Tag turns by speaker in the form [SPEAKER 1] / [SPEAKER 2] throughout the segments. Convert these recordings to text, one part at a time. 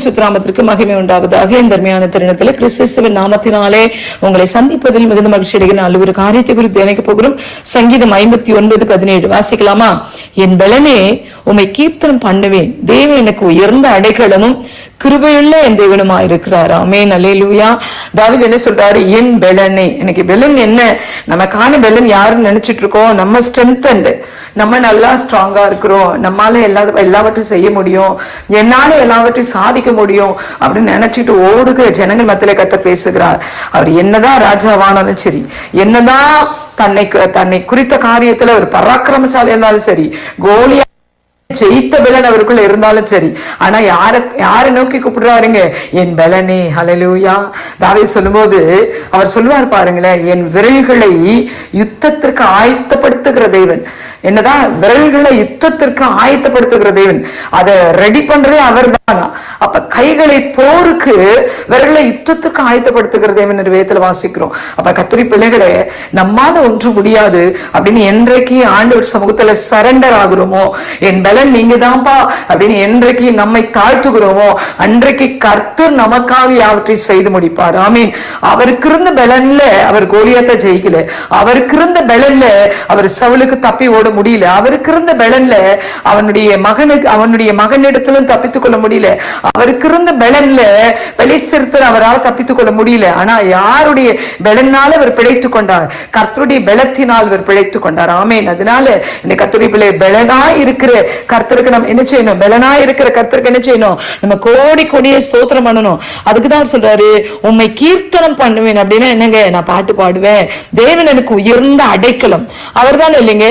[SPEAKER 1] சுத்ராமத்திற்கு மகிமை உண்டாவதாக. இந்த அருமையான தருணத்தில் கிறிஸ்துவின் நாமத்தினாலே உங்களை சந்திப்பதில் மிகுந்த மகிழ்ச்சி அடைகிற நல்ல ஒரு காரியத்தை குறித்து நினைக்க போகிறோம். சங்கீதம் 59:17 வாசிக்கலாமா? என் பலனே உம்மை கீர்த்தனம் பண்ணுவேன், தேவன் எனக்கு உயர்ந்த அடைக்கலமும் கிருபையுள்ள என் தேவனுமா இருக்கிறார். ஆமென், அல்லேலூயா. தாவீது என்ன சொல்றாரு? என் பெலனே. எனக்கு பெலன் என்ன? நமக்கான பெலன் யாருன்னு நினைச்சிட்டு இருக்கோம்? நம்ம ஸ்ட்ரென்த், நம்ம நல்லா ஸ்ட்ராங்கா இருக்கிறோம், நம்மால எல்லாவற்றையும் செய்ய முடியும், என்னால எல்லாவற்றையும் சாதிக்க முடியும் அப்படின்னு நினைச்சிட்டு ஓடுகிற ஜனங்கள் மத்தியில கர்த்தர் பேசுகிறார். அவர் என்னதான் ராஜாவானாலும் சரி, என்னதான் தன்னை குறித்த காரியத்துல ஒரு பராக்கிரமசாலி இருந்தாலும் சரி, கோலியா ஜெயித்த பலன் அவருக்குள்ள இருந்தாலும் சரி, ஆனா யாரை நோக்கி கூப்பிடுறாருங்க? என் பலனே. ஹல்லேலூயா. தாவீது சொல்லும்போது அவர் சொல்லுவார் பாருங்களேன், என் விரல்களை யுத்தத்திற்கு ஆயத்தப்படுத்துகிற தேவன். என்னதான் விரல்களை யுத்தத்திற்கு ஆயத்தப்படுத்துகிற தேவன், அதை ரெடி பண்றதே அவர் தானா? அப்ப கைகளை போருக்கு, விரல்களை யுத்தத்திற்கு ஆயத்தப்படுத்துகிற தேவன் வேதத்துல வாசிக்கிறோம். அப்ப கர்த்தருடைய பிள்ளைகளே, நம்மால ஒன்று முடியாது அப்படின்னு என்றைக்கு ஆண்டவர் சமூகத்துல சரண்டர் ஆகுறோமோ, என் பலன் நீங்க தான்ப்பா அப்படின்னு என்றைக்கு நம்மை தாழ்த்துகிறோமோ, அன்றைக்கு கர்த்தர் நமக்காக யாவற்றையும் செய்து முடிப்பார். ஆமீன். அவருக்கு இருந்த பலன்ல அவர் கோலியாத்தை ஜெயிக்கல, அவருக்கு இருந்த பலன்ல அவர் சவுலுக்கு தப்பி ஓட முடியல, அவருக்கு இருந்த பலன்ல அவனுடைய மகனிடத்திலும் தப்பித்துக் கொள்ள முடியல, அவருக்கு இருந்த பலன்ல பெலிஸ்தர் அவரால் தப்பித்துக் கொள்ள முடியல. ஆனா யாருடைய பலனால அவர் பிழைத்துக் கொண்டார்? கர்த்தருடைய பலத்தினால் அவர் பிழைத்துக் கொண்டார். ஆமீன். அதனால இந்த கர்த்தருடைய பிள்ளை பலனாய் இருக்கிற கர்த்தருக்கு நம்ம என்ன செய்யணும்? பலனாய் இருக்கிற கர்த்தருக்கு என்ன செய்யணும்? நம்ம கோடி கோடியை ஸ்தோத்திரம் பண்ணணும். அதுக்குதான் சொல்றாரு, உம்மை கீர்த்தனம் பண்ணுவேன். அப்படின்னா என்னங்க? நான் பாட்டு பாடுவேன், தேவன் எனக்கு உயர்ந்த அடைக்கலம். அவர் தான் இல்லைங்க,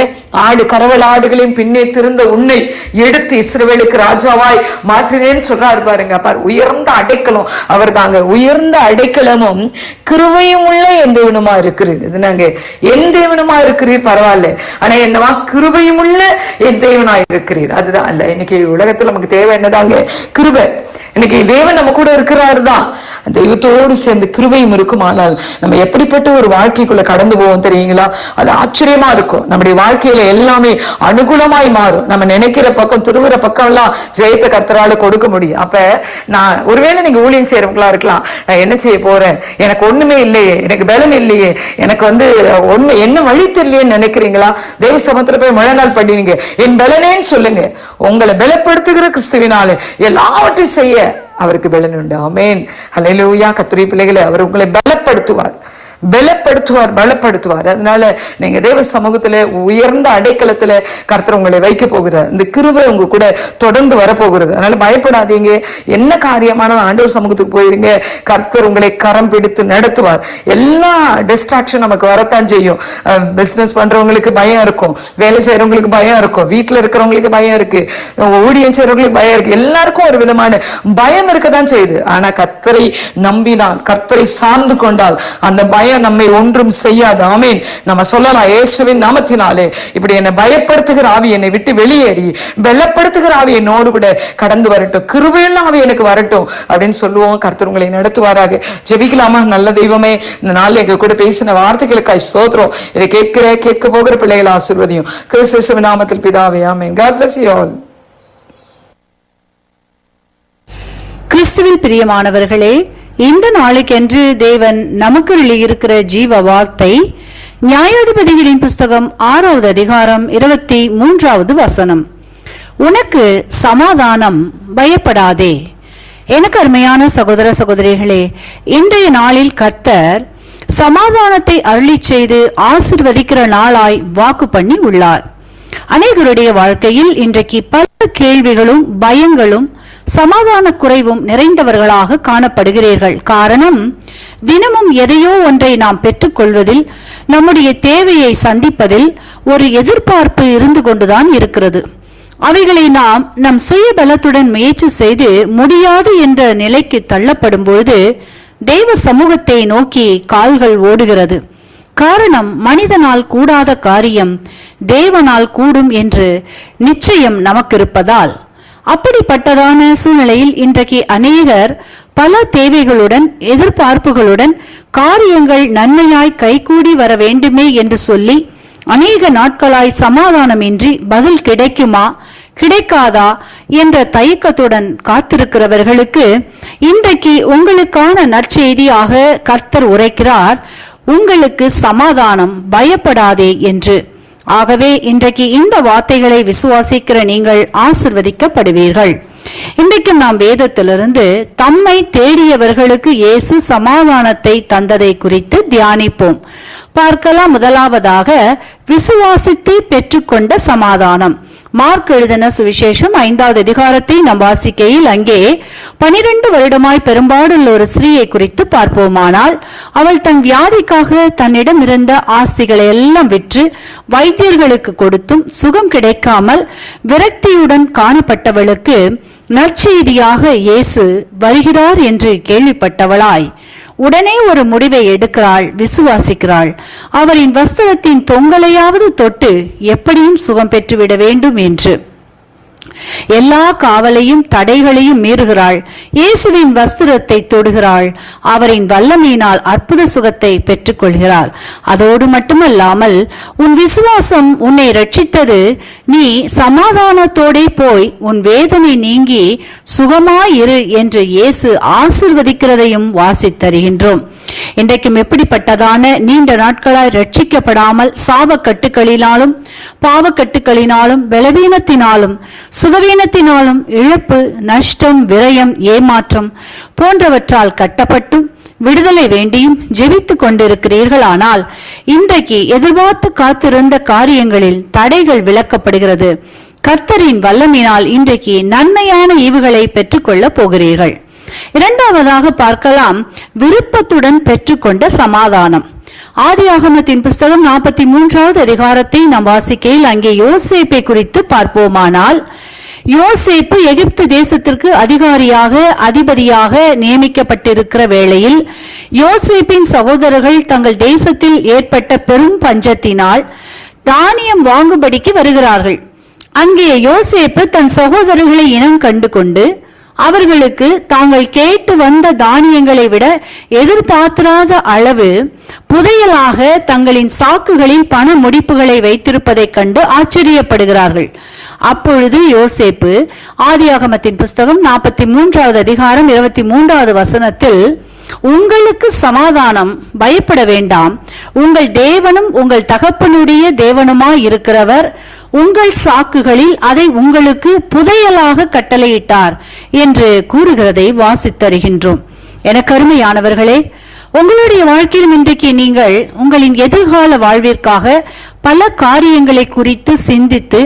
[SPEAKER 1] கரவல் ஆடுகளின் பின்னே திருந்த உன்னை எடுத்து இஸ்ரவேலுக்கு ராஜாவாய் மாற்றினேன்னு சொல்றாரு பாருங்க. உயர்ந்த அடைக்கலம் அவர் தாங்க. உயர்ந்த அடைக்கலமும் கிருபையும் உள்ள என் தேவனுமா இருக்கிறீர். இது நாங்க என் தேவனுமா இருக்கிறீர் பரவாயில்ல, ஆனா என்னவா கிருபையும் உள்ள என் தேவனா இருக்கிறீர். அதுதான் அல்ல, இன்னைக்கு உலகத்துல நமக்கு தேவை என்னதாங்க? கிருபை. இன்னைக்கு தேவன் நம்ம கூட இருக்கிறாரு தான், தெய்வத்தோடு சேர்ந்து கிருபையும் இருக்கும். ஆனால் நம்ம எப்படிப்பட்ட ஒரு வாழ்க்கைக்குள்ள கடந்து போவோம் தெரியுங்களா? அது ஆச்சரியமா இருக்கும். நம்முடைய வாழ்க்கையில எல்லாமே அனுகூலமாய் மாறும். நம்ம நினைக்கிற பக்கம், திருவுற பக்கம் எல்லாம் ஜெயத்தை கர்த்தரால கொடுக்க முடியும். அப்ப நான் ஒருவேளை நீங்க ஊழியம் செய்யறவங்களா இருக்கலாம், நான் என்ன செய்ய போறேன், எனக்கு ஒண்ணுமே இல்லையே, எனக்கு பலன் இல்லையே, எனக்கு என்ன வழி தெரியலையேன்னு நினைக்கிறீங்களா? தேவ சமத்துல போய் முழங்கால் பண்ணினீங்க, என் பலனேன்னு சொல்லுங்க. உங்களை பலப்படுத்துகிற கிறிஸ்துவினாலே எல்லாவற்றையும் செய்ய அவருக்கு பலன் உண்டு. ஆமென், அல்லேலூயா. கர்த்தருடைய பிள்ளைகளை அவர் உங்களை பலப்படுத்துவார், பலப்படுத்துவார். அதனால நீங்க தேவ சமூகத்துல உயர்ந்த அடைக்கலத்துல கர்த்தர் உங்களை வைக்க போகிறார். இந்த கிருபை உங்க கூட தொடர்ந்து வரப்போகிறது. அதனால பயப்படாதீங்க. என்ன காரியமான ஆண்டவர் சமூகத்துக்கு போயிருங்க, கர்த்தர் உங்களை கரம் பிடித்து நடத்துவார். எல்லா டிஸ்ட்ராக்ஷன் நமக்கு வரத்தான் செய்யும். பிசினஸ் பண்றவங்களுக்கு பயம் இருக்கும், வேலை செய்யறவங்களுக்கு பயம் இருக்கும், வீட்டுல இருக்கிறவங்களுக்கு பயம் இருக்கு, ஊழியம் செய்யறவங்களுக்கு பயம் இருக்கு, எல்லாருக்கும் ஒரு விதமான பயம் இருக்கதான் செய்யுது. ஆனா கர்த்தரை நம்பினால், கர்த்தரை சார்ந்து கொண்டால் அந்த பயம் நம்மை ஒன்றும் செய்யாது. ஆமீன். நம்ம சொல்லலாம், இயேசுவின் நாமத்தினாலே இப்படி என்னை பயப்படுத்துகிற ஆவி என்னை விட்டு வெளியேறி பலப்படுத்துகிற ஆவி என்னோடு கூட கடந்து வரட்டும், கிருபையுள்ள ஆவி எனக்கு வரட்டும் அப்படின்னு சொல்லுவோம். கர்த்தர் உங்களை நடத்துவாராக. ஜெபிக்கலாமா? நல்ல தெய்வமே, இந்த நாள் எங்க கூட பேசின வார்த்தைகளுக்காய் ஸ்தோத்திரம். இதை கேட்க போகிற பிள்ளைகளை ஆசீர்வதியும் கிறிஸ்துவின் நாமத்தில் பிதாவே. ஆமென். God bless you all.
[SPEAKER 2] கிறிஸ்துவில் பிரியமானவர்களே, இந்த நாளுக்கென்று தேவன் நமக்கு எழுதியிருக்கிற ஜீவ வார்த்தை நியாயாதிபதிகளின் புஸ்தகம் 6வது அதிகாரம் 23வது வசனம். உனக்கு சமாதானம், பயப்படாதே. எனக்கு அருமையான சகோதர சகோதரிகளே, இன்றைய நாளில் கர்த்தர் சமாதானத்தை அருளி செய்து ஆசீர்வதிக்கிற நாளாய் வாக்கு பண்ணி உள்ளார். அநேகருடைய வாழ்க்கையில் இன்றைக்கு பல கேள்விகளும் பயங்களும் சமாதான குறைவும் நிறைந்தவர்களாக காணப்படுகிறீர்கள். காரணம், தினமும் எதையோ ஒன்றை நாம் பெற்றுக்கொள்வதில், நம்முடைய தேவையை சந்திப்பதில் ஒரு எதிர்பார்ப்பு இருந்து கொண்டுதான் இருக்கிறது. அவைகளை நாம் நம் சுய பலத்துடன் முயற்சி செய்து முடியாது என்ற நிலைக்கு தள்ளப்படும் பொழுது தெய்வ சமூகத்தை நோக்கி கால்கள் ஓடுகிறது. காரணம், மனிதனால் கூடாத காரியம் தேவனால் கூடும் என்று நிச்சயம் நமக்கு இருப்பதால். அப்படிப்பட்டதான சூழ்நிலையில் இன்றைக்கு அநேகர் பல தேவைகளுடன், எதிர்பார்ப்புகளுடன், காரியங்கள் நன்மையாய் கைகூடி வர வேண்டுமே என்று சொல்லி அநேக நாட்களாய் சமாதானமின்றி பதில் கிடைக்குமா, கிடைக்காதா என்ற தயக்கத்துடன் காத்திருக்கிறவர்களுக்கு இன்றைக்கு உங்களுக்கான நற்செய்தியாக கர்த்தர் உரைக்கிறார், உங்களுக்கு சமாதானம், பயப்படாதே என்று. ஆகவே இன்றைக்கு இந்த வார்த்தைகளை விசுவாசிக்கிற நீங்கள் ஆசிர்வதிக்கப்படுவீர்கள். இன்றைக்கும் நாம் வேதத்திலிருந்து தம்மை தேடியவர்களுக்கு இயேசு சமாதானத்தை தந்ததை குறித்து தியானிப்போம். பார்க்கலாம். முதலாவதாக விசுவாசித்து பெற்றுக்கொண்ட சமாதானம். மார்க் எழுதின சுவிசேஷம் 5வது அதிகாரத்தை நாம் வாசிக்கையில் அங்கே 12 வருடமாய் பெரும்பாடுள்ள ஒரு ஸ்திரீயை குறித்து பார்ப்போமானால், அவள் தன் வியாதிக்காக தன்னிடம் இருந்த ஆஸ்திகளை எல்லாம் விற்று வைத்தியர்களுக்கு கொடுத்தும் சுகம் கிடைக்காமல் விரக்தியுடன் காணப்பட்டவளுக்கு நற்செய்தியாக இயேசு வருகிறார் என்று கேள்விப்பட்டவளாய் உடனே ஒரு முடிவை எடுக்கிறாள், விசுவாசிக்கிறாள். அவரின் வஸ்திரத்தின் தொங்கலையாவது தொட்டு எப்படியும் சுகம் பெற்றுவிட வேண்டும் என்று எல்லா காவலையும் தடைகளையும் மீறுகிறாள். இயேசுவின் வஸ்திரத்தை தொடுகிறாள். அவரின் வல்லமையினால் அற்புத சுகத்தை பெற்றுக் கொள்கிறாள். அதோடு மட்டுமல்லாமல், உன் விசுவாசம் உன்னை ரட்சித்தது, நீ சமாதானத்தோடே போய் உன் வேதனை நீங்கி சுகமாயிரு என்று இயேசு ஆசீர்வதிக்கிறதையும் வாசித்தருகின்றோம். இன்றைக்கும் எப்படிப்பட்டதான நீண்ட நாட்களாய் ரட்சிக்கப்படாமல் சாபக்கட்டுகளினாலும் பாவக்கட்டுகளினாலும் பலவீனத்தினாலும் சுகவீனத்தினாலும் இழப்பு, நஷ்டம், விரயம், ஏமாற்றம் போன்றவற்றால் கட்டப்பட்டும் விடுதலை வேண்டியும் ஜெபித்துக் கொண்டிருக்கிறீர்களானால், இன்றைக்கு எதிர்பார்த்து காத்திருந்த காரியங்களில் தடைகள் விலக்கப்படுகிறது. கர்த்தரின் வல்லமையினால் இன்றைக்கு நன்மையான ஈவுகளை பெற்றுக்கொள்ள போகிறீர்கள். இரண்டாவதாக பார்க்கலாம், விருப்பத்துடன் பெற்றுக்கொண்ட சமாதானம். ஆதியாகமத்தின் புஸ்தகம் 43வது அதிகாரத்தை நாம் வாசிக்கையில் அங்கே யோசேப்பை குறித்து பார்ப்போமானால், யோசேப்பு எகிப்து தேசத்திற்கு அதிபதியாக நியமிக்கப்பட்டிருக்கிற வேளையில் யோசேப்பின் சகோதரர்கள் தங்கள் தேசத்தில் ஏற்பட்ட பெரும் பஞ்சத்தினால் தானியம் வாங்கும்படிக்கு வருகிறார்கள். அங்கே யோசேப்பு தன் சகோதரர்களை இனம் கண்டு கொண்டு அவர்களுக்கு தாங்கள் கேட்டு வந்த தானியங்களை விட எதிர்பார்த்திராத அளவு புதையலாக தங்களின் சாக்குகளில் பண முடிப்புகளை வைத்திருப்பதைக் கண்டு ஆச்சரியப்படுகிறார்கள். அப்பொழுது யோசேப்பு ஆதியாகமத்தின் புஸ்தகம் 43வது அதிகாரம் 23வது வசனத்தில், உங்களுக்கு சமாதானம், பயப்பட வேண்டாம், உங்கள் தேவனும் உங்கள் தகப்பனுடைய தேவனுமாய் இருக்கிறவர் உங்கள் சாக்குகளில் அதை உங்களுக்கு புதையலாக கட்டளையிட்டார் என்று கூறுகிறதை வாசித்தருகின்றோம். எனக்கு அருமையானவர்களே, உங்களுடைய வாழ்க்கையில் இன்றைக்கு நீங்கள் உங்களின் எதிர்கால வாழ்விற்காக பல காரியங்களை குறித்து சிந்தித்து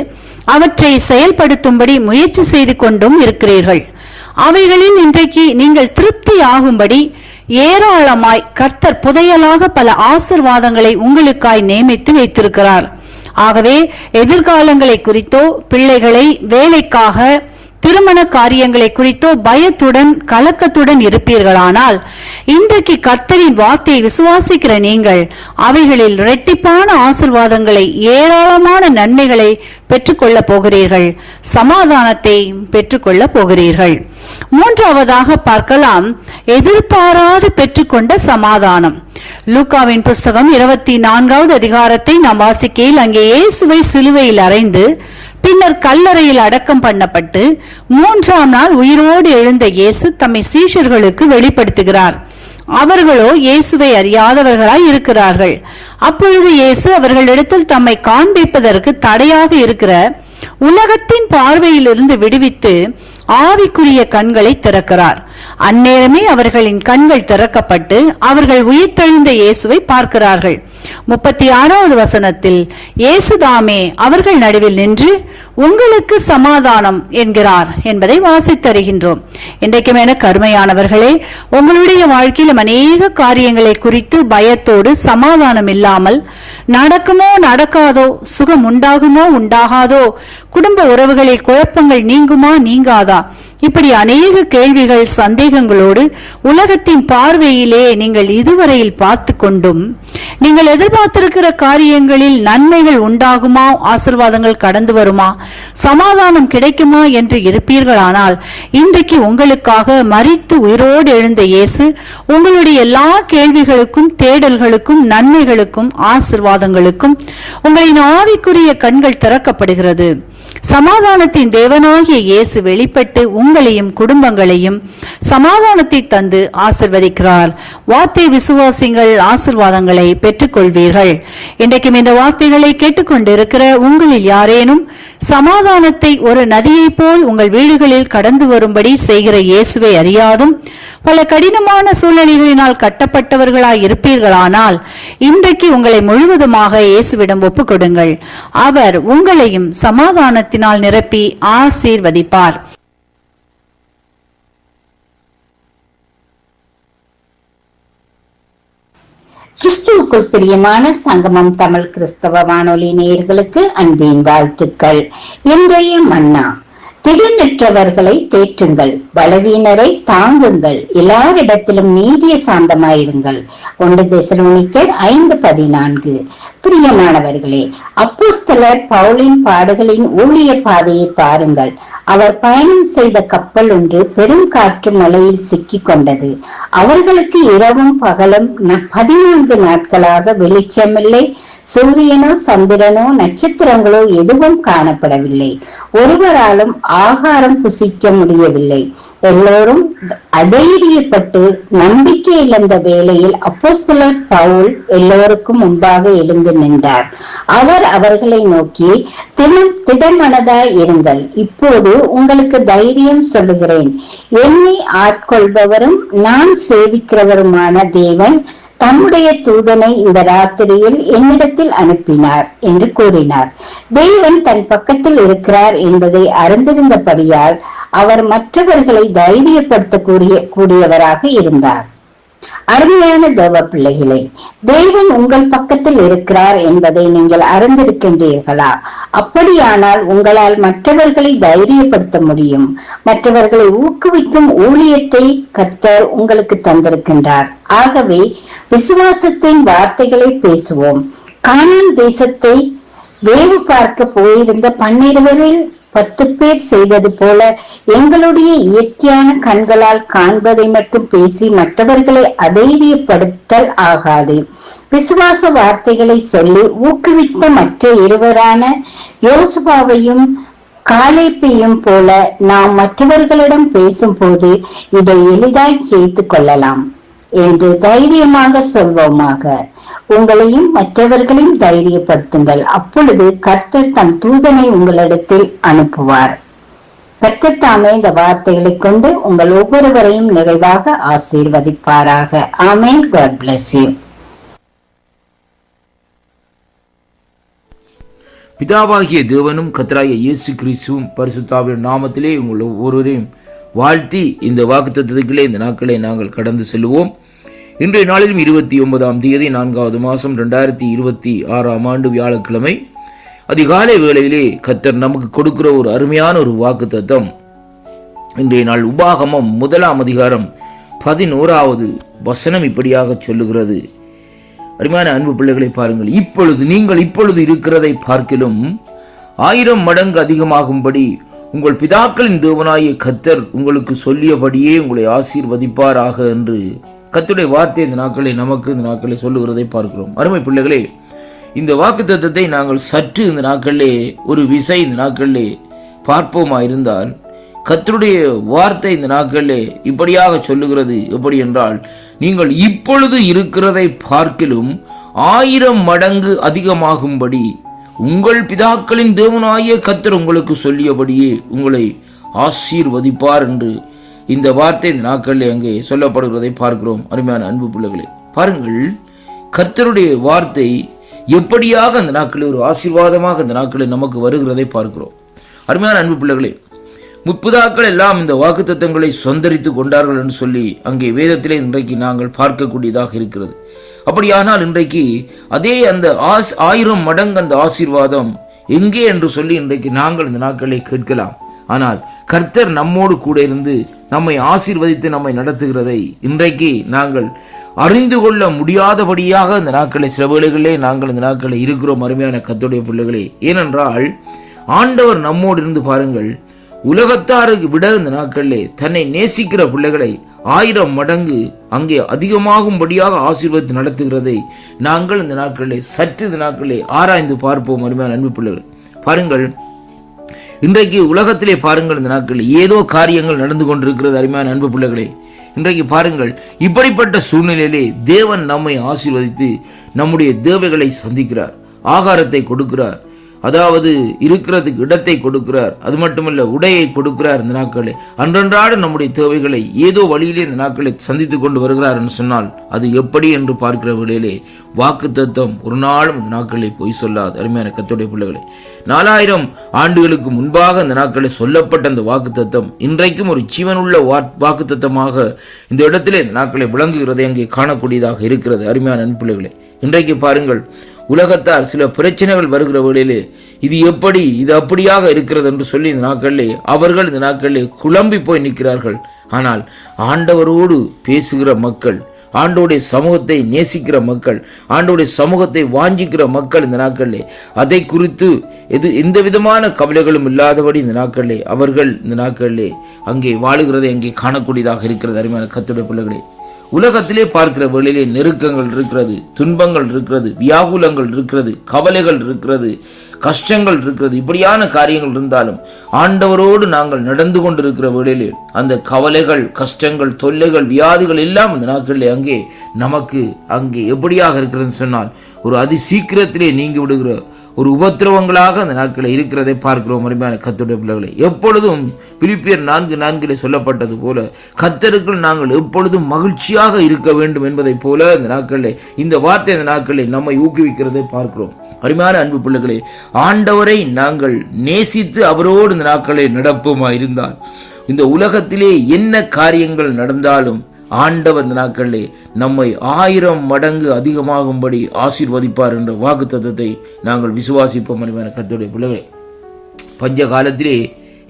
[SPEAKER 2] அவற்றை செயல்படுத்தும்படி முயற்சி செய்து கொண்டும் இருக்கிறீர்கள். அவைகளில் இன்றைக்கு நீங்கள் திருப்தி ஆகும்படி ஏராளமாய் கர்த்தர் புதையலாக பல ஆசீர்வாதங்களை உங்களுக்காய் நியமித்து வைத்திருக்கிறார். ஆகவே எதிர்காலங்களை குறித்தோ, பிள்ளைகளை, வேலைக்காக, திருமண காரியங்களை குறித்தோ பயத்துடன் கலக்கத்துடன் இருப்பீர்களானால், இன்றைக்கு கர்த்தரின் வார்த்தையை விசுவாசிக்கிற நீங்கள் அவைகளில் இரட்டிப்பான ஆசீர்வாதங்களை, ஏராளமான நன்மைகளை பெற்றுக்கொள்ள போகிறீர்கள். சமாதானத்தை பெற்றுக்கொள்ள போகிறீர்கள். மூன்றாவதாக பார்க்கலாம், எதிர்பாராது பெற்றுக்கொண்ட சமாதானம். லூக்காவின் புஸ்தகம் 24வது அதிகாரத்தை நாம் வாசிக்கையில் அங்கே இயேசுவை சிலுவையில் அறைந்து பின்னர் கல்லறையில் அடக்கம் பண்ணப்பட்டு 3ஆம் நாள் உயிரோடு எழுந்த இயேசு தம்மை சீஷர்களுக்கு வெளிப்படுத்துகிறார். அவர்களோ இயேசுவை அறியாதவர்களாய் இருக்கிறார்கள். அப்பொழுது இயேசு அவர்களிடத்தில் தம்மை காண்பிப்பதற்கு தடையாக இருக்கிற உலகத்தின் பார்வையிலிருந்து விடுவித்து ஆவிக்குரிய கண்களை திறக்கிறார். அந்நேரமே அவர்களின் கண்கள் திறக்கப்பட்டு அவர்கள் உயிர்த்தெழுந்த இயேசுவை பார்க்கிறார்கள். 36வது வசனத்தில் இயேசுதாமே அவர்கள் நடுவில் நின்று உங்களுக்கு சமாதானம் என்கிறார் என்பதை வாசித்தருகின்றோம். இன்றைக்கும் என கருமையானவர்களே, உங்களுடைய வாழ்க்கையில் அநேக காரியங்களை குறித்து பயத்தோடு, சமாதானம் இல்லாமல், நடக்குமோ நடக்காதோ, சுகம் உண்டாகுமோ உண்டாகாதோ, குடும்ப உறவுகளில் குழப்பங்கள் நீங்குமா நீங்காதா, இப்படி அநேக கேள்விகள், சந்தேகங்களோடு உலகத்தின் பார்வையிலே நீங்கள் இதுவரையில் பார்த்து கொண்டும் நீங்கள் எதிர்பார்த்திருக்கிற காரியங்களில் நன்மைகள் உண்டாகுமா, ஆசீர்வாதங்கள் கடந்து வருமா, சமாதானம் கிடைக்குமா என்று இருப்பீர்களானால், இன்றைக்கு உங்களுக்காக மரித்து உயிரோடு எழுந்த இயேசு உங்களுடைய எல்லா கேள்விகளுக்கும், தேடல்களுக்கும், நன்மைகளுக்கும், ஆசீர்வாதங்களுக்கும் உங்களின் ஆவிக்குரிய கண்கள் திறக்கப்படுகிறது. சமாதானத்தின் தேவனாகிய இயேசு வெளிப்பட்டு உங்களையும் குடும்பங்களையும் சமாதானத்தை தந்து ஆசிர்வதிக்கிறார். வார்த்தை விசுவாசிங்கள், ஆசிர்வாதங்களை பெற்றுக்கொள்வீர்கள். இன்றைக்கும் இந்த வார்த்தைகளை கேட்டுக்கொண்டிருக்கிற உங்களில் யாரேனும் சமாதானத்தை ஒரு நதியைப் போல் உங்கள் வீடுகளில் கடந்து வரும்படி செய்கிற இயேசுவை அறியாதும் பல கடினமான சூழ்நிலைகளினால் கட்டப்பட்டவர்களாய் இருப்பீர்களானால் இன்றைக்கு உங்களை முழுவதுமாக இயேசுவிடம் ஒப்புக் கொடுங்கள். அவர் உங்களையும் சமாதானத்தினால் நிரப்பி ஆசீர்வதிப்பார்.
[SPEAKER 3] கிறிஸ்துவுக்குள் பிரியமான சங்கமம் தமிழ் கிறிஸ்தவ வானொலி நேயர்களுக்கு அன்பின் வாழ்த்துக்கள். இன்றைய மன்னா: திடனற்றவர்களை தேற்றுங்கள், பலவீனரை தாங்குங்கள், எல்லாரிடத்திலும் நீடிய சாந்தமாயிருங்கள். 1 தெசலோனிக்கர் 5:14. பிரியமானவர்களே, அப்போஸ்தலர் பவுலின் பாடுகளின் ஊழிய பாதையை பாருங்கள். அவர் பயணம் செய்த கப்பல் ஒன்று பெரும் காற்று மழையில் சிக்கிக் கொண்டது. அவர்களுக்கு இரவும் பகலும் 14 நாட்களாக வெளிச்சமில்லை. சூரியனோ சந்திரனோ நட்சத்திரங்களோ எதுவும் காணப்படவில்லை. ஒருவராலும் ஆகாரம் புசிக்க முடியவில்லை. எல்லோரும் அதைரியப்பட்டு நம்பிக்கை இழந்த வேளையில் அப்போஸ்தலர் பவுல் எல்லோருக்கும் முன்பாக எழுந்து நின்றார். அவர் அவர்களை நோக்கி, திடமனதாய் இருங்கள், இப்போது உங்களுக்கு தைரியம் சொல்லுகிறேன். என்னை ஆட்கொள்பவரும் நான் சேவிக்கிறவருமான தேவன் தம்முடைய தூதனை இந்த ராத்திரியில் என்னிடத்தில் அனுப்பினார் என்று கூறினார். தேவன் தன் பக்கத்தில் இருக்கிறார் என்பதை அறிந்திருந்தபடியால் அவர் மற்றவர்களை தைரியப்படுத்த கூடியவராக இருந்தார். அருமையான தேவ பிள்ளைகளே, தேவன் உங்கள் பக்கத்தில் இருக்கிறார் என்பதை நீங்கள் அறிந்திருக்கின்றீர்களா? அப்படியானால் உங்களால் மற்றவர்களை தைரியப்படுத்த முடியும். மற்றவர்களை ஊக்குவிக்கும் ஊழியத்தை கர்த்தர் உங்களுக்கு தந்திருக்கின்றார். ஆகவே விசுவாசத்தின் வார்த்தைகளை பேசுவோம். கானான் தேசத்தை வேவு பார்க்க போயிருந்த 12 பேர் செய்தது போல எங்களுடைய இயற்கையான கண்களால் காண்பதை மட்டும் பேசி மற்றவர்களை அதைரியப்படுத்தல் ஆகாது. விசுவாச வார்த்தைகளை சொல்லி ஊக்குவித்த மற்ற இருவரான யோசுவாவையும் காலேப்பையும் போல நாம் மற்றவர்களிடம் பேசும் போது இதை எளிதாய் சேர்த்து கொள்ளலாம் என்று தைரியமாக சொல்வோமாக. உங்களையும் மற்றவர்களையும் தைரியப்படுத்துங்கள். அப்பொழுது கர்த்தர் தம் தூதனை உங்களிடத்தில் அனுப்புவார். கர்த்தர் தாமே இந்த வார்த்தைகளை கொண்டு உங்கள் ஒவ்வொருவரையும் நிறைவாக ஆசீர்வதிப்பாராக. ஆமென். God bless you.
[SPEAKER 4] பிதாவாகிய தேவனும் கர்த்தராகிய இயேசு கிறிஸ்துவும் பரிசுத்தாவின் நாமத்திலே உங்கள் ஒவ்வொருவரையும் வாழ்த்தி இந்த வாக்குத்தத்தத்துக்குள்ளே இந்த நாட்களை நாங்கள் கடந்து செல்வோம். இன்றைய நாளிலும் 29ஆம் தேதி 4வது மாதம் 2026ஆம் ஆண்டு வியாழக்கிழமை அதிகாலை வேளையிலே கர்த்தர் நமக்கு கொடுக்கிற ஒரு அருமையான ஒரு வாக்குத்தத்தம். இன்றைய நாள் உபாகமம் 1ஆம் அதிகாரம் 11வது வசனம் இப்படியாக சொல்லுகிறது. அருமையான அன்பு பிள்ளைகளை பாருங்கள். நீங்கள் இப்பொழுது இருக்கிறதை பார்க்கிலும் 1000 மடங்கு அதிகமாகும்படி உங்கள் பிதாக்களின் தேவனாகிய கர்த்தர் உங்களுக்கு சொல்லியபடியே உங்களை ஆசீர்வதிப்பாராக என்று கர்த்தருடைய வார்த்தை இந்த நாட்களை சொல்லுகிறதை பார்க்கிறோம். அருமை பிள்ளைகளே, இந்த வாக்குத்தத்தத்தை நாங்கள் சற்று இந்த நாட்களிலே ஒரு விசை இந்த நாட்களிலே பார்ப்போமா இருந்தால், கர்த்தருடைய வார்த்தை இந்த நாட்களிலே இப்படியாக சொல்லுகிறது. எப்படி என்றால், நீங்கள் இப்பொழுது இருக்கிறதை பார்க்கிலும் 1000 மடங்கு அதிகமாகும்படி உங்கள் பிதாக்களின் தேவனாகிய கர்த்தர் உங்களுக்கு சொல்லியபடியே உங்களை ஆசீர்வதிப்பார் என்று இந்த வார்த்தை இந்த நாட்களில் அங்கே சொல்லப்படுகிறதை பார்க்கிறோம். அருமையான அன்பு பிள்ளைகளே, பாருங்கள், கர்த்தருடைய வார்த்தை எப்படியாக அந்த நாட்களில் ஒரு ஆசீர்வாதமாக இந்த நாட்களில் நமக்கு வருகிறதை பார்க்கிறோம். அருமையான அன்பு பிள்ளைகளே, முற்பிதாக்கள் எல்லாம் இந்த வாக்குத்தத்தங்களை சொந்தரித்து கொண்டார்கள் என்று சொல்லி அங்கே வேதத்திலே இன்றைக்கு நாங்கள் பார்க்கக்கூடியதாக இருக்கிறது. அப்படியானால் இன்றைக்கு அதே அந்த 1000 மடங்கு அந்த ஆசீர்வாதம் எங்கே என்று சொல்லி இன்றைக்கு நாங்கள் இந்த நாட்களை கேட்கலாம். ஆனால் கர்த்தர் நம்மோடு கூட இருந்து நம்மை ஆசீர்வதித்து நம்மை நடத்துகிறதை இன்றைக்கு நாங்கள் அறிந்து கொள்ள முடியாதபடியாக இந்த நாட்களை சில வேளைகளிலே நாங்கள் இந்த நாட்களை இருக்கிறோம். அருமையான கர்த்தருடைய பிள்ளைகளே, ஏனென்றால் ஆண்டவர் நம்மோடு இருந்து பாருங்கள், உலகத்தாருக்கு விட இந்த நாட்களிலே தன்னை நேசிக்கிற பிள்ளைகளை 1000 மடங்கு அங்கே அதிகமாகும்படியாக ஆசீர்வதித்து நடத்துகிறதை நாங்கள் இந்த நாட்களிலே சற்று இந்த நாட்களிலே ஆராய்ந்து பார்ப்போம். அருமையான அன்பு பிள்ளைகள் பாருங்கள், இன்றைக்கு உலகத்திலே பாருங்கள், இந்த நாட்களில் ஏதோ காரியங்கள் நடந்து கொண்டிருக்கிறது. அருமையான அன்பு பிள்ளைகளே, இன்றைக்கு பாருங்கள், இப்படிப்பட்ட சூழ்நிலையிலே தேவன் நம்மை ஆசீர்வதித்து நம்முடைய தேவைகளை சந்திக்கிறார், ஆகாரத்தை கொடுக்கிறார், அதாவது இருக்கிறதுக்கு இடத்தை கொடுக்கிறார், அது மட்டுமல்ல உடையை கொடுக்கிறார். இந்த நாட்களே அன்றன்றாட நம்முடைய தேவைகளை ஏதோ வழியிலே இந்த நாட்களை சந்தித்துக் கொண்டு வருகிறார் என்று சொன்னால் அது எப்படி என்று பார்க்கிற வேளையிலே வாக்குத்தத்தம் ஒரு நாளும் இந்த நாட்களை பொய் சொல்லாது. அருமையான கர்த்தருடைய பிள்ளைகளே, 4000 ஆண்டுகளுக்கு முன்பாக இந்த நாட்களில் சொல்லப்பட்ட அந்த வாக்குத்தத்தம் இன்றைக்கும் ஒரு ஜீவனுள்ள வாக்குத்தத்தமாக இந்த இடத்திலே இந்த நாட்களை விளங்குகிறதை அங்கே காணக்கூடியதாக இருக்கிறது. அருமையான அன்பு பிள்ளைகளே, இன்றைக்கு பாருங்கள், உலகத்தார் சில பிரச்சனைகள் வருகிற வேளையிலே இது எப்படி, இது அப்படியாக இருக்கிறது என்று சொல்லி இந்த நாட்களிலே அவர்கள் இந்த நாட்களிலே குழம்பி போய் நிற்கிறார்கள். ஆனால் ஆண்டவரோடு பேசுகிற மக்கள், ஆண்டோடைய சமூகத்தை நேசிக்கிற மக்கள், ஆண்டோடைய சமூகத்தை வாஞ்சிக்கிற மக்கள் இந்த நாட்களிலே அதை குறித்து எந்த விதமான கவலைகளும் இல்லாதபடி இந்த நாட்களிலே அவர்கள் இந்த நாட்களிலே அங்கே வாழுகிறதை அங்கே காணக்கூடியதாக இருக்கிறது. அருமையான கர்த்தருடைய பிள்ளைகளே, உலகத்திலே பார்க்கிற வேளையிலே நெருக்கங்கள் இருக்கிறது, துன்பங்கள் இருக்கிறது, வியாகுலங்கள் இருக்கிறது, கவலைகள் இருக்கிறது, கஷ்டங்கள் இருக்கிறது. இப்படியான காரியங்கள் இருந்தாலும் ஆண்டவரோடு நாங்கள் நடந்து கொண்டிருக்கிற வேளையிலே அந்த கவலைகள், கஷ்டங்கள், தொல்லைகள், வியாதிகள் எல்லாம் இந்த நாட்களிலே அங்கே நமக்கு அங்கே எப்படியாக இருக்கிறதுன்னு சொன்னால் ஒரு அதி சீக்கிரத்திலே நீங்கி விடுகிற ஒரு உபத்திரவங்களாக அந்த நாட்களை இருக்கிறதை பார்க்கிறோம். அருமையான கர்த்தருடைய பிள்ளைகளை, எப்பொழுதும் பிலிப்பியர் 4:4 சொல்லப்பட்டது போல கர்த்தருக்குள் நாங்கள் எப்பொழுதும் மகிழ்ச்சியாக இருக்க வேண்டும் என்பதை போல இந்த நாட்களில் இந்த வார்த்தை இந்த நாட்களில் நம்மை ஊக்குவிக்கிறதை பார்க்கிறோம். அருமையான அன்பு பிள்ளைகளே, ஆண்டவரை நாங்கள் நேசித்து அவரோடு இந்த நாட்களை நடப்போமா இருந்தால் இந்த உலகத்திலே என்ன காரியங்கள் நடந்தாலும் ஆண்டவர் இந்த நாட்களிலே நம்மை 1000 மடங்கு அதிகமாகும்படி ஆசீர்வதிப்பார் என்ற வாக்கு தத்தத்தை நாங்கள் விசுவாசிப்போம். அருமையான கர்த்தருடைய பிள்ளைகளே, பஞ்ச காலத்திலே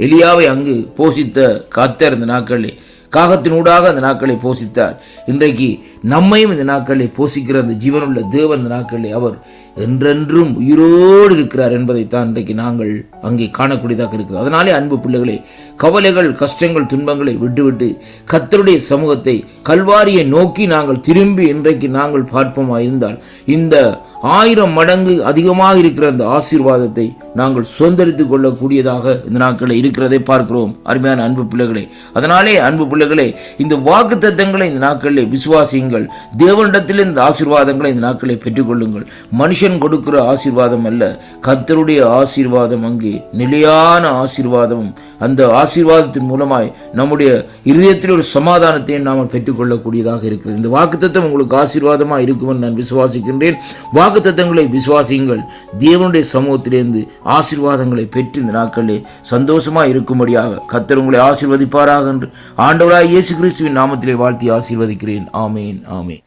[SPEAKER 4] எலியாவை அங்கு போஷித்த கர்த்தர் இந்த நாட்களிலே காகத்தினூடாக அந்த நாட்களை போஷித்தார். இன்றைக்கு நம்மையும் இந்த நாட்களை போஷிக்கிற அந்த ஜீவனுள்ள தேவன் இந்த நாட்களை அவர் என்றென்றும் உயிரோடு இருக்கிறார் என்பதைத்தான் இன்றைக்கு நாங்கள் அங்கே காணக்கூடியதாக இருக்கிறது. அதனாலே அன்பு பிள்ளைகளே, கவலைகள், கஷ்டங்கள், துன்பங்களை விட்டுவிட்டு கர்த்தருடைய சமூகத்தை, கல்வாரியை நோக்கி நாங்கள் திரும்பி இன்றைக்கு நாங்கள் பார்ப்போமா இருந்தால் இந்த 1000 மடங்கு அதிகமாக இருக்கிற அந்த ஆசீர்வாதத்தை நாங்கள் சுதந்திரித்துக் கொள்ளக்கூடியதாக இந்த நாட்களில் இருக்கிறதை பார்க்கிறோம். அருமையான அன்பு பிள்ளைகளே, அதனாலே அன்பு பிள்ளைகளே, இந்த வாக்கு தத்தங்களை இந்த நாட்களில் விசுவாசியுங்கள். தேவனிடத்தில் இந்த ஆசீர்வாதங்களை இந்த நாட்களை பெற்றுக்கொள்ளுங்கள். மனுஷன் கொடுக்கிற ஆசீர்வாதம் அல்ல, கர்த்தருடைய ஆசீர்வாதம் அங்கே நிலையான ஆசீர்வாதமும் அந்த ஆசீர்வாதத்தின் மூலமாய் நம்முடைய இருதயத்தில் ஒரு சமாதானத்தையும் நாம் பெற்றுக்கொள்ளக்கூடியதாக இருக்கிறது. இந்த வாக்குத்தத்தம் உங்களுக்கு ஆசீர்வாதமாக இருக்கும் என்று நான் விசுவாசிக்கின்றேன். வாக்குத்தத்தங்களை விசுவாசியுங்கள். தேவனுடைய சமூகத்திலிருந்து ஆசீர்வாதங்களை பெற்று இந்த நாட்களிலே சந்தோஷமாக இருக்கும்படியாக கர்த்தர் உங்களை ஆசீர்வதிப்பாராக என்று ஆண்டவராய் இயேசு கிறிஸ்துவின் நாமத்திலே வாழ்த்தி ஆசீர்வதிக்கிறேன். ஆமேன், ஆமேன்.